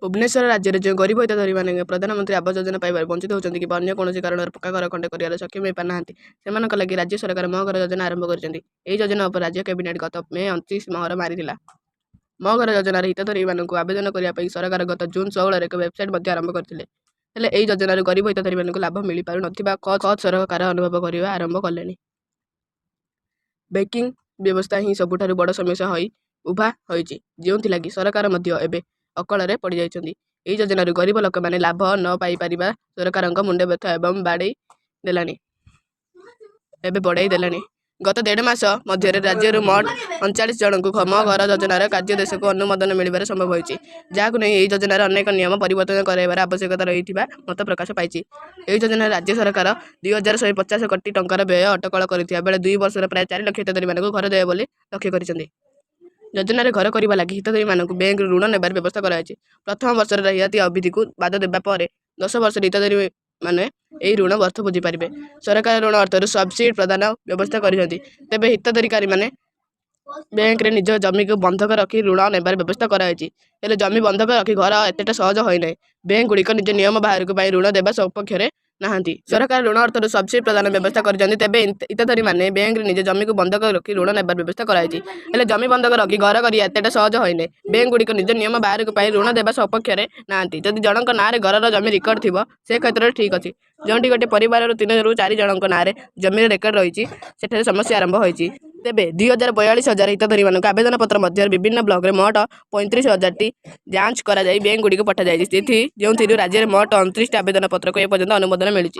भुवनेश्वर राज्य में जो गरीब हितधारी मैंने प्रधानमंत्री आवास योजना पाइबार वंचित होती कि अन्य कौन कारण पक्का घर खंडे कर सक्षम हो पाना से लगे राज्य सरकार मो घर योजना आरंभ कर योजना पर राज्य कैबिनेट गत मे 29 मोहर मारी मो घर योजन हितधारी मानक आवेदन करने सरकार गत जून 16 एक वेबसाइट आरंभ करते योजन गरीब हितधारी मानक लाभ मिल पार न सरकार अनुभव करने आरंभ कले। बैंकिंग व्यवस्था ही सबुठ बड़ समस्या हो उभा जो लगी सरकार एवं अकल पड़ जाइए। योजना गरीब लोक मैंने लाभ न पाई पारिबा सरकार मुंडे व्यथा एवं बढ़ाई देलानी। गत 1.5 मास मध्य राज्य मोट 39 जन को मो घर योजनार कार्य देश को अनुमोदन मिलबार संभव होती जहां नहीं योजनार अनेक नियम परिवर्तन करार आवश्यकता रही मत प्रकाश पाई। योजना राज्य सरकार 2150 कोटी टंकार व्यय अटकल करथिबा बेले 2 वर्ष प्राय 4 लाख हितधारी मानक घर देवे बोली लक्ष्य कर योजन घर करने लगी हितधारी मानक बैंक ऋण नेबार व्यवस्था कराई। प्रथम वर्ष रियायती अवधि को बाद देवा 10 वर्ष हितधारी माने यही ऋण अर्थ बुझी पारे। सरकार ऋण अर्थर सब्सिडी प्रदान व्यवस्था करते हितधारी माने बैंक रे निज जमी को बंधक रखी ऋण नेबार व्यवस्था कराई। जमी बंधक रखी घर एतेटा सहज होना बैंक गुड़िक निज नियम बाहर ऋण देवा सपक्ष नहांती। सरकार ऋण अर्थर सब्सिडी प्रदान व्यवस्था करते हितधारी माने बैंक निज जमी को बंधक रखी ऋण नेबार व्यवस्था कराई। जमी बंधक रखी घर कर एतेटा सहज होना बैंक गुड़िक निज नियम बाहर ऋण देवा सपक्ष नहांती। जदि जनक नारे घर जमी रिकॉर्ड थी से क्षेत्र में ठीक अच्छी जो गोटे परिवार 3 ରୁ 4 जनक नारे जमी रेकर्ड रही समस्या आरंभ होती। तेबे 2,42,000 हितधारी मानक आवेदन पत्र मध्य विभिन्न ब्लॉक में मोट 35,000 टी जांच कर बैंक गुड़िक पठा जाए जो राज्य में मोट 29 आवेदन पत्र को एपर्यंत अनुमोदन मिली।